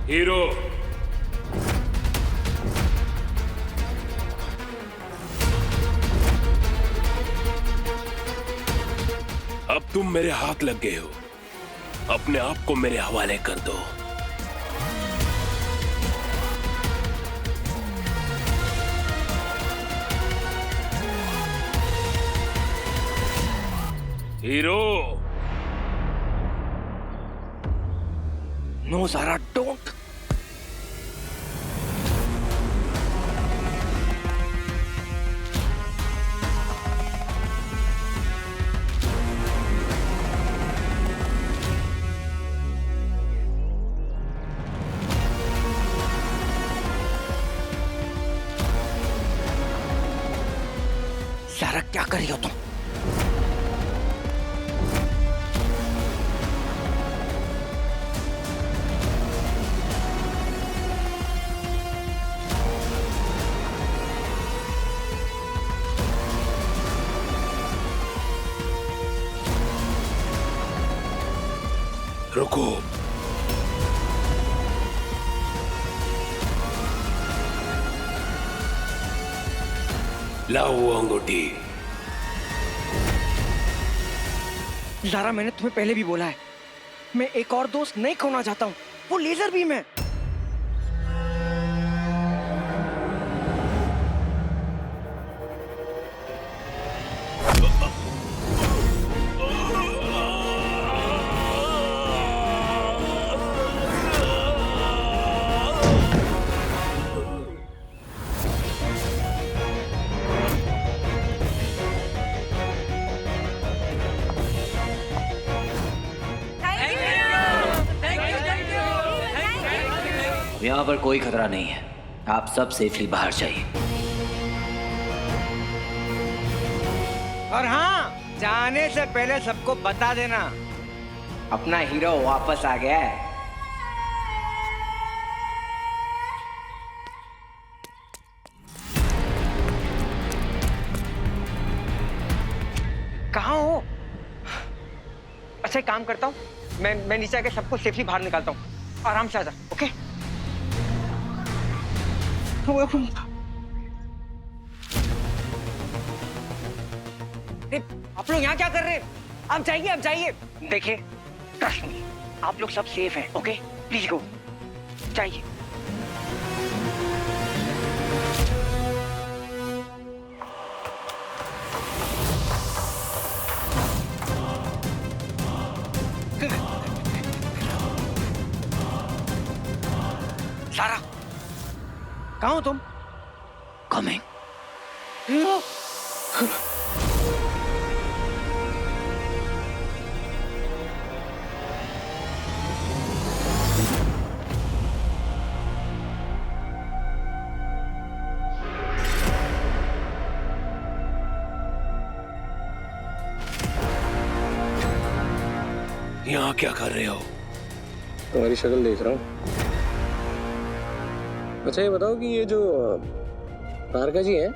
Hero, अब तुम मेरे हाथ लग गए हो, अपने आप को मेरे हवाले कर दो। Hero. No Zara, don't. Zara, क्या कर रही हो तुम? रुको। लाओ वो अंगूठी। ज़ारा, मैंने तुम्हें पहले भी बोला है, मैं एक और दोस्त नहीं खोना चाहता हूँ। वो लेजर बीम है। यहाँ पर कोई खतरा नहीं है, आप सब सेफली बाहर जाइए। और हाँ, जाने से पहले सबको बता देना, अपना हीरो वापस आ गया है। कहाँ हो? अच्छा, एक काम करता हूँ, मैं नीचे आके सबको सेफली बाहर निकालता हूँ। आराम से आजा, ओके? आप लोग यहाँ क्या कर रहे हैं? आप जाइए, आप जाइए। देखिए, ट्रस्ट मी, आप लोग सब सेफ हैं, ओके? प्लीज गो, जाइए। सारा, कहाँ हो तुम? कमिंग। यहाँ क्या कर रहे हो? तुम्हारी शक्ल देख रहा हूँ। अच्छा, ये बताओ कि ये जो तारका जी हैं,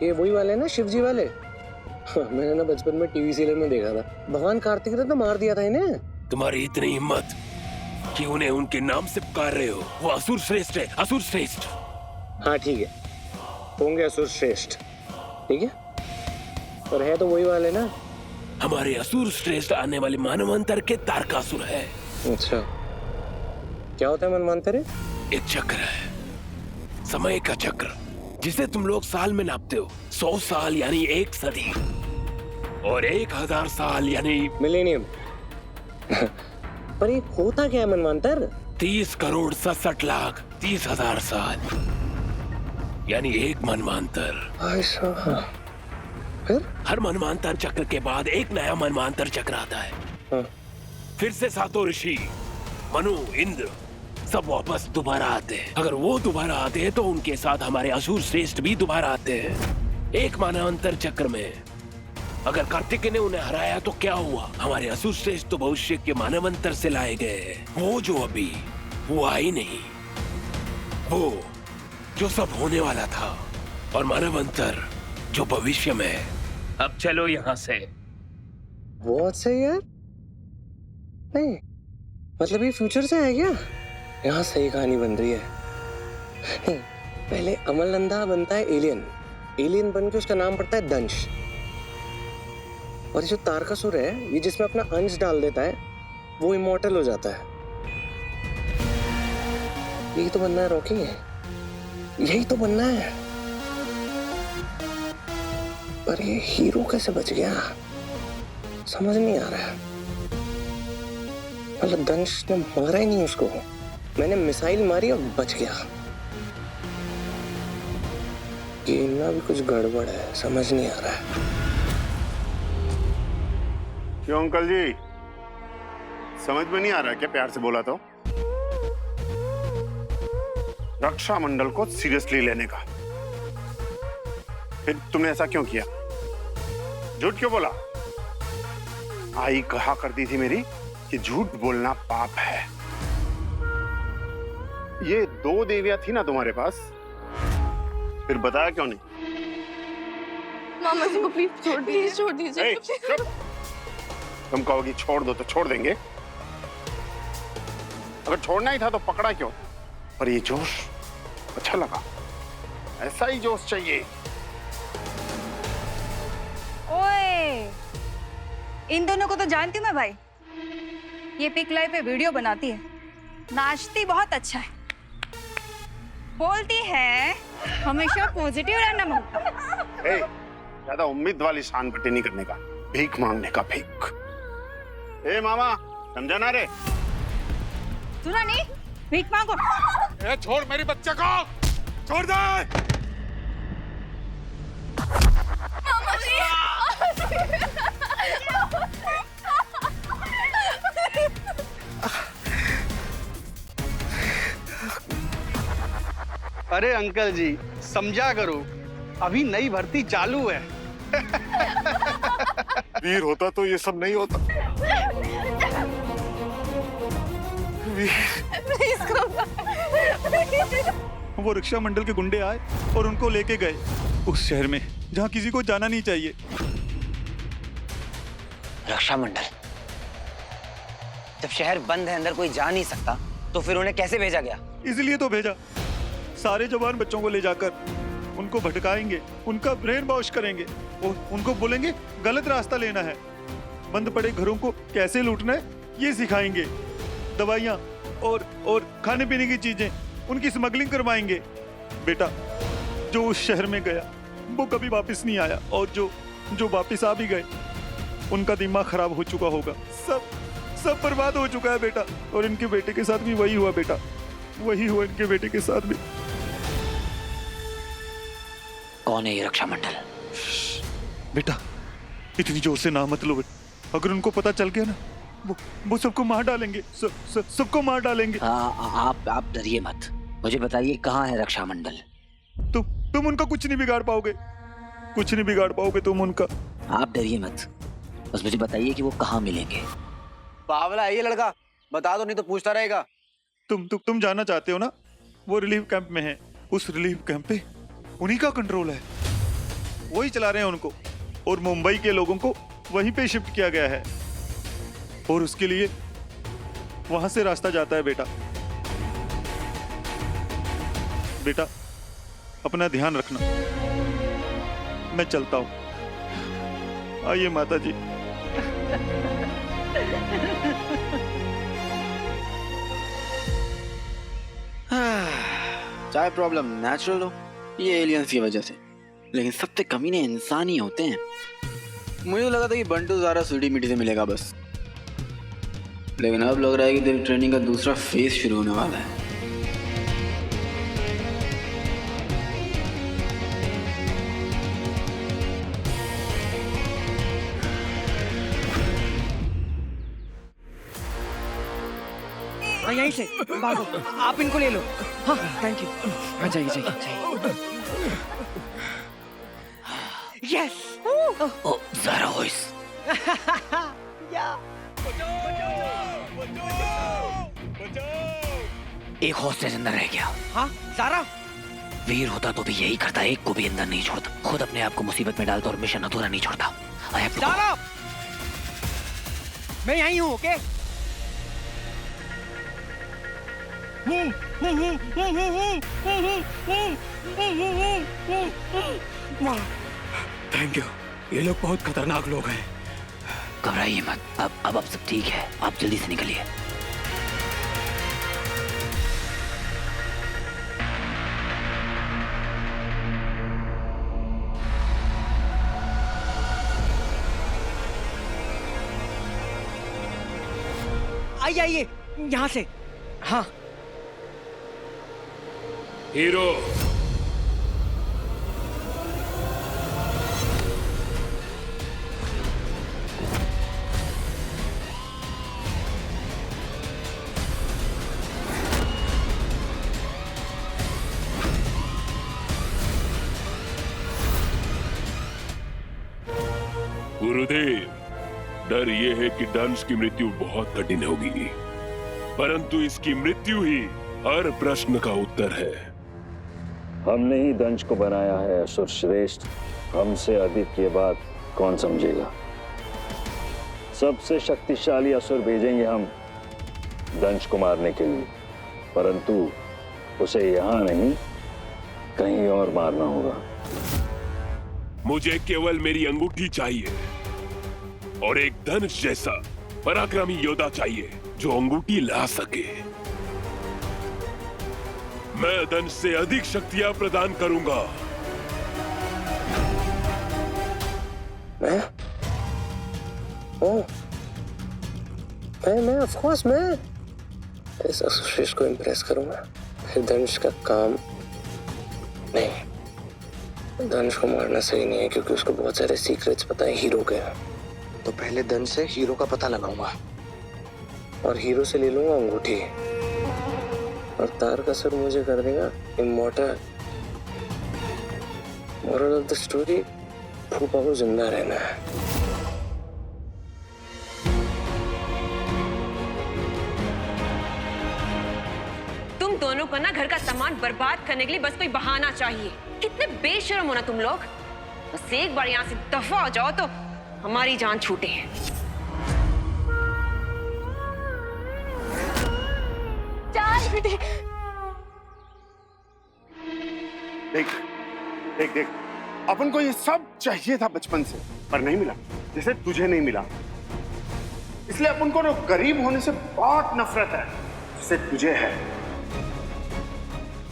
ये वही वाले हैं ना, शिव जी वाले? मैंने ना बचपन में टीवी सीरियल में देखा था। भगवान कार्तिक ने तो मार दिया था इन्हें। तुम्हारी इतनी हिम्मत कि उन्हें उनके नाम से पुकार रहे हो। वो असुर श्रेष्ठ है, असुर श्रेष्ठ। हाँ ठीक है, होंगे असुर श्रेष्ठ, ठीक है, पर है तो वही वाले ना। हमारे असुर श्रेष्ठ आने वाले मानवांतर के तारकासुर है। अच्छा, क्या होता है मनवंतर? एक चक्र है, समय का चक्र, जिसे तुम लोग साल में नापते हो। 100 साल यानी 1 सदी, और 1000 साल यानी मिलेनियम। पर ये होता क्या है मनवंतर? 30 करोड़ 67 लाख 30,000 साल, यानी एक मनवांतर। ऐसा? फिर हर मनवांतर चक्र के बाद एक नया मनवांतर चक्र आता है। हाँ। फिर से सातों ऋषि, मनु, इंद्र, सब वापस दोबारा आते हैं। अगर वो दोबारा आते हैं तो उनके साथ हमारे असुर श्रेष्ठ भी दोबारा आते हैं। एक मानवांतर चक्र में अगर कार्तिकेय ने उन्हें हराया तो क्या हुआ? हमारे असुर श्रेष्ठ तो भविष्य के मानवांतर से लाए गए। वो जो अभी वो आई नहीं, वो जो सब होने वाला था, और मानवांतर जो भविष्य में। अब चलो यहाँ से। बहुत सही यार। नहीं मतलब ये फ्यूचर से है क्या? यहाँ सही कहानी बन रही है। पहले अमल नंदा बनता है एलियन, एलियन बन के उसका नाम पड़ता है दंश, और जो तारकासुर है ये जिसमें अपना अंश डाल देता है वो इमॉर्टल हो जाता है। यही तो बनना है रॉकी, यही तो बनना है। पर ये हीरो कैसे बच गया समझ नहीं आ रहा है। मतलब दंश ने मारा ही नहीं उसको, मैंने मिसाइल मारी और बच गया। ये इतना भी कुछ गड़बड़ है, समझ नहीं आ रहा है। क्यों अंकल जी, समझ में नहीं आ रहा क्या? प्यार से बोला तो। रक्षा मंडल को सीरियसली लेने का, फिर तुमने ऐसा क्यों किया? झूठ क्यों बोला? आई कहा करती थी मेरी कि झूठ बोलना पाप है। ये 2 देवियां थी ना तुम्हारे पास, फिर बताया क्यों नहीं? मामा जी को प्लीज छोड़ दीजिए, छोड़ दीजिए। चुप। तुम कहोगी छोड़ दो तो छोड़ देंगे, अगर छोड़ना ही था तो पकड़ा क्यों? पर ये जोश अच्छा लगा, ऐसा ही जोश चाहिए। ओए, इन दोनों को तो जानती हूँ मैं भाई। ये पिक लाइव पे वीडियो बनाती है, नाचती बहुत अच्छा है, बोलती है हमेशा पॉजिटिव रहना मांगता। ज्यादा उम्मीद वाली शान पट्टी नहीं करने का, भीख मांगने का भीख। ए मामा, समझा ना रे? सुना नहीं? भीख मांगो। ए छोड़ मेरी बच्चे को, छोड़ दे। मामा जी। अरे अंकल जी समझा करो, अभी नई भर्ती चालू है। वीर होता तो ये सब नहीं होता। वो रक्षा मंडल के गुंडे आए और उनको लेके गए उस शहर में जहाँ किसी को जाना नहीं चाहिए। रक्षा मंडल? जब शहर बंद है, अंदर कोई जा नहीं सकता, तो फिर उन्हें कैसे भेजा गया? इसलिए तो भेजा, सारे जवान बच्चों को ले जाकर उनको भटकाएंगे, उनका ब्रेन वॉश करेंगे और उनको बोलेंगे गलत रास्ता लेना है। बंद पड़े घरों को कैसे लूटना है ये सिखाएंगे। दवाइयाँ और खाने पीने की चीजें उनकी स्मगलिंग करवाएंगे। बेटा, जो उस शहर में गया वो कभी वापस नहीं आया, और जो वापस आ भी गए उनका दिमाग खराब हो चुका होगा। सब बर्बाद हो चुका है बेटा। और इनके बेटे के साथ भी वही हुआ बेटा, वही हुआ इनके बेटे के साथ भी। कौन है ये रक्षा मंडल? बेटा इतनी जोर से ना मत लो, अगर उनको पता चल गया ना वो सबको मार डालेंगे, सबको मार डालेंगे। आप डरिए मत, मुझे बताइए कहाँ है रक्षा मंडल? तुम उनका कुछ नहीं बिगाड़ पाओगे, कुछ नहीं बिगाड़ पाओगे तुम उनका। आप डरिए मत, बस मुझे बताइए कि वो कहाँ मिलेंगे। बावला है ये लड़का, बता दो नहीं तो पूछता रहेगा। तुम जानना चाहते हो ना? वो रिलीफ कैंप में है, उस रिलीफ कैंप पे उन्हीं का कंट्रोल है, वही चला रहे हैं उनको, और मुंबई के लोगों को वहीं पे शिफ्ट किया गया है, और उसके लिए वहां से रास्ता जाता है। बेटा अपना ध्यान रखना, मैं चलता हूं। आइए माता जी। चाहे प्रॉब्लम नेचुरल हो ये एलियंस की वजह से, लेकिन सबसे कमीने इंसान ही होते हैं। मुझे तो लगा था कि बंटू ज़ारा सीढ़ी मिट्टी से मिलेगा बस, लेकिन अब लग रहा है कि तेरी ट्रेनिंग का दूसरा फेज शुरू होने वाला है। यहीं से भागो, आप इनको ले लो। हाँ थैंक यू। हाँ जाइए जाइए। यस। ओ ज़ारा वॉइस। एक हॉस्टेज अंदर रह गया। हाँ ज़ारा? वीर होता तो भी यही करता, एक को भी अंदर नहीं छोड़ता, खुद अपने आप को मुसीबत में डालता और मिशन अधूरा नहीं छोड़ता। ज़ारा, मैं यहीं हूँ, ओके? Thank you. ये लोग बहुत खतरनाक लोग हैं। घबराइए मत, अब सब ठीक है, आप जल्दी से निकलिए। आइए आइए यहाँ से। हाँ हीरो, गुरुदेव, डर ये है कि दंश की मृत्यु बहुत कठिन होगी, परंतु इसकी मृत्यु ही हर प्रश्न का उत्तर है। हमने ही दंश को बनाया है असुर श्रेष्ठ, हमसे अधिक ये बात कौन समझेगा। सबसे शक्तिशाली असुर भेजेंगे हम दंश को मारने के लिए, परंतु उसे यहां नहीं कहीं और मारना होगा। मुझे केवल मेरी अंगूठी चाहिए और एक धनुष जैसा पराक्रमी योद्धा चाहिए जो अंगूठी ला सके। मैं धनुष से अधिक शक्तियां प्रदान करूंगा। मैं ऑफ कोर्स मैं इस असुर को इम्प्रेस करूंगा। फिर धनुष का काम नहीं, धनुष को मारना सही नहीं है क्योंकि उसको बहुत सारे सीक्रेट्स पता है हीरो के। तो पहले धनुष से हीरो का पता लगाऊंगा और हीरो से ले लूंगा अंगूठी, और तारकासुर मुझे कर देगा immortal. Moral of the story, फूफा को जिंदा रहना है। तुम दोनों को ना घर का सामान बर्बाद करने के लिए बस कोई बहाना चाहिए। कितने बेशर्म हो ना तुम लोग। बस एक बार यहाँ से दफा हो जाओ तो हमारी जान छूटे। देख देख देख, अपन को ये सब चाहिए था बचपन से, पर नहीं मिला, जैसे तुझे नहीं मिला। इसलिए अपन को गरीब होने से बहुत नफरत है, जैसे तुझे है।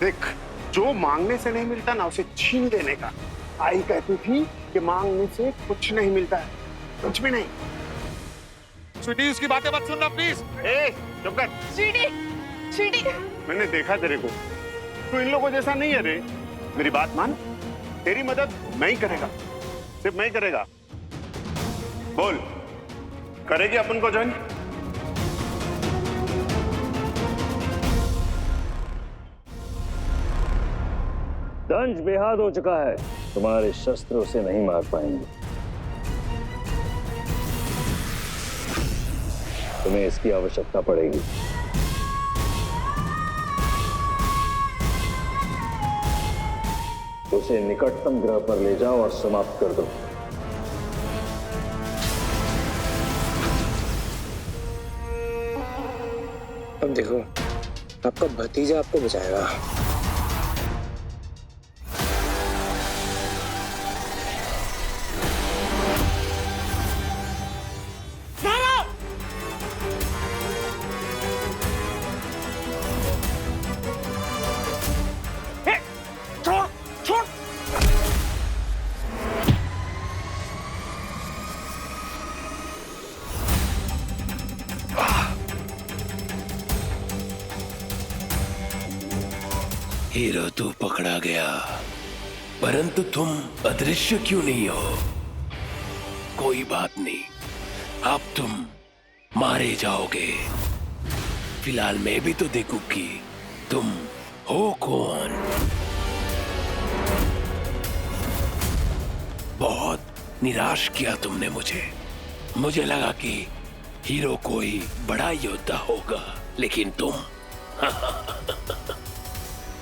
देख, जो मांगने से नहीं मिलता ना उसे छीन देने का। आई कहती थी कि मांगने से कुछ नहीं मिलता है, कुछ भी नहीं। स्वीटी, उसकी बातें मत सुनना प्लीज। ए, चुप कर। स्वीटी, मैंने देखा तेरे को, तू इन लोगों जैसा नहीं है रे। मेरी बात मान, तेरी मदद मैं ही करेगा, सिर्फ मैं ही करेगा। बोल, करेगी अपन को ज्वाइन? दंश बेहाद हो चुका है, तुम्हारे शस्त्र उसे नहीं मार पाएंगे। तुम्हें इसकी आवश्यकता पड़ेगी। उसे निकटतम ग्रह पर ले जाओ और समाप्त कर दो। अब देखो, आपका भतीजा आपको बचाएगा। हीरो तू पकड़ा गया, परंतु तुम अदृश्य क्यों नहीं हो? कोई बात नहीं, अब तुम मारे जाओगे। फिलहाल मैं भी तो देखूं कि तुम हो कौन। बहुत निराश किया तुमने मुझे लगा कि हीरो कोई बड़ा योद्धा होगा, लेकिन तुम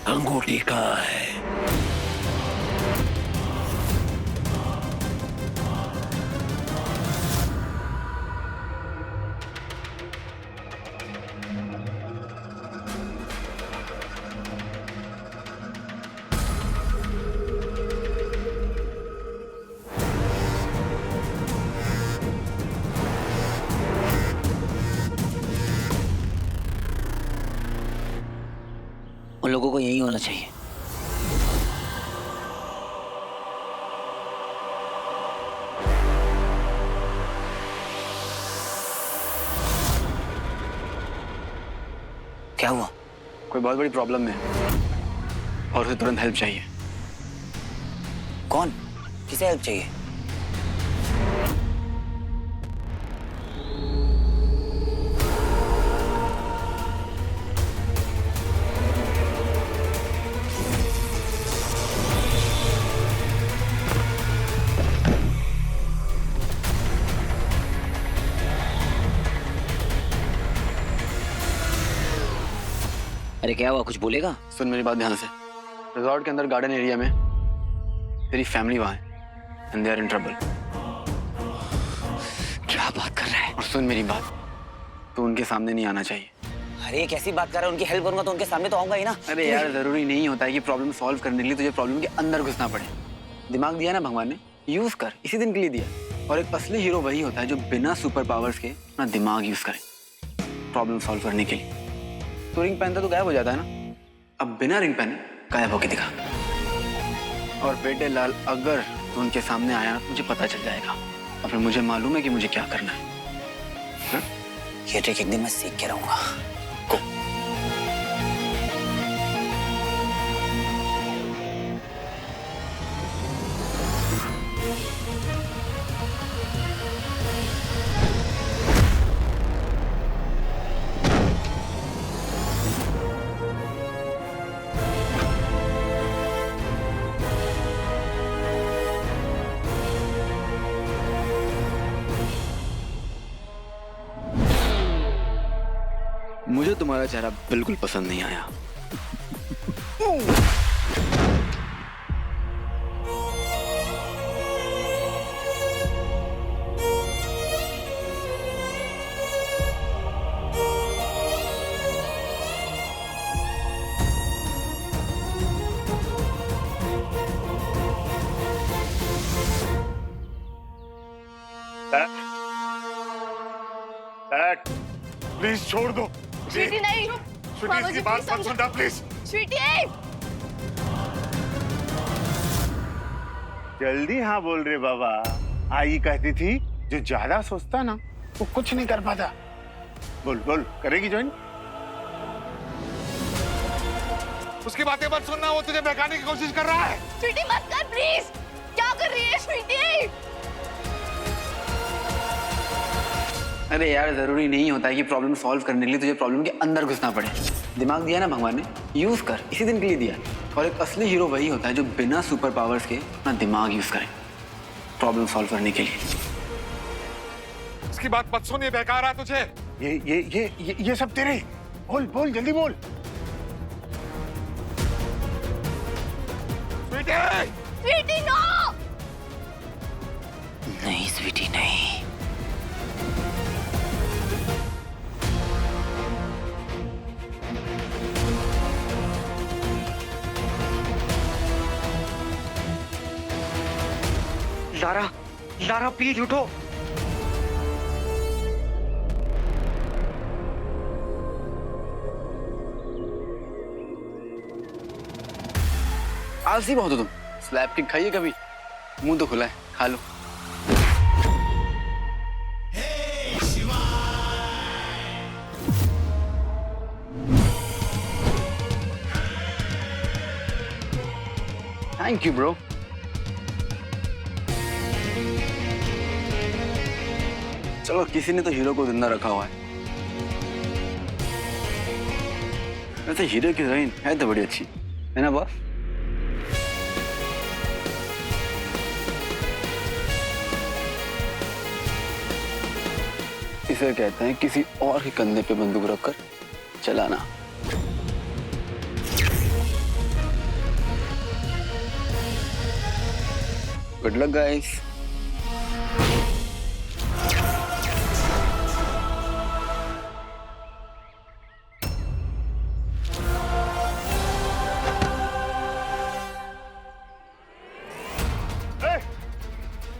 अंगूठी कहाँ है? उन लोगों को यही होना चाहिए। क्या हुआ? कोई बहुत बड़ी प्रॉब्लम में है और उसे तुरंत हेल्प चाहिए। कौन? किसे हेल्प चाहिए? अरे क्या हुआ, कुछ बोलेगा? सुन मेरी बात ध्यान से। रिजॉर्ट के अंदर गार्डन एरिया में तेरी फैमिली वहां है and they are in trouble. क्या बात कर रहा है? और सुन मेरी बात, तू उनके सामने नहीं आना चाहिए। अरे कैसी बात कर रहा है? उनकी हेल्प करूंगा तो उनके सामने तो आऊंगा ही ना। अरे यार जरूरी नहीं होता है कि प्रॉब्लम सॉल्व करने के लिए तुझे प्रॉब्लम के अंदर घुसना पड़े। दिमाग दिया ना भगवान ने, यूज कर, इसी दिन के लिए दिया। और एक असली हीरो वही होता है जो बिना सुपर पावर्स के अपना दिमाग यूज करे प्रॉब्लम सॉल्व करने के लिए। तो रिंग पहनता तो गायब हो जाता है ना, अब बिना रिंग पहने गायब होके दिखा। और बेटे लाल, अगर तू उनके सामने आया ना, मुझे पता चल जाएगा और फिर मुझे मालूम है कि मुझे क्या करना है। हा? ये ट्रिक एक दिन मैं सीख के रहूंगा। को मुझे तुम्हारा चेहरा बिल्कुल पसंद नहीं आया। डैड, प्लीज छोड़ दो। स्वीटी नहीं, स्वीटी इसकी बात मत सुनना प्लीज। स्वीटी जल्दी हाँ बोल रहे बाबा। आई कहती थी जो ज्यादा सोचता ना वो कुछ नहीं कर पाता। बोल बोल, करेगी ज्वाइन? उसकी बातें मत सुनना, वो तुझे बहकाने की कोशिश कर रहा है। स्वीटी मत कर प्लीज। क्या कर रही है स्वीटी? अरे यार जरूरी नहीं होता है कि प्रॉब्लम सॉल्व करने के लिए तुझे प्रॉब्लम के अंदर घुसना पड़े। दिमाग दिया ना भगवान ने, यूज कर, इसी दिन के लिए दिया। और एक असली हीरो वही होता है जो बिना सुपर पावर्स के अपना दिमाग यूज करे प्रॉब्लम सॉल्व करने के लिए। इसकी बात मत सुन, ये बहका रहा है तुझे। ये सब तेरे। बोल बोल, जल्दी बोल। स्वीटी! स्वीटी नो! नहीं स्वीटी नहीं। लारा, लारा प्लीज उठो। आलसी बहुत हो तुम। स्लैब केक खाइए कभी? मुंह तो खुला है, खा लो। Thank you bro. चलो, किसी ने तो हीरो को जिंदा रखा हुआ है। वैसे हीरो की हीरोइन है तो बड़ी अच्छी है ना बॉस? इसे कहते हैं किसी और के कंधे पे बंदूक रखकर चलाना। Good luck guys.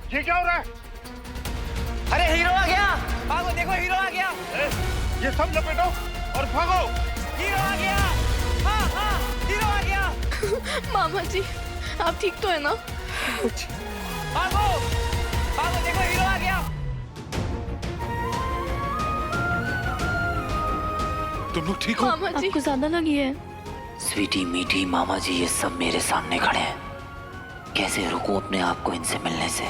ये क्या हो रहा है? अरे हीरो आ गया, भागो, देखो हीरो आ गया। ये सब लपेटो और भागो। हीरो आ गया। हाँ हाँ मामा जी आप ठीक तो है ना? भागो भागो, देखो हीरो आ गया। तुम लोग ठीक हो? मामा जी आपको ज्यादा लगी है? स्वीटी मीठी मामा जी ये सब मेरे सामने खड़े हैं, कैसे रुकूं अपने आप को इनसे मिलने से?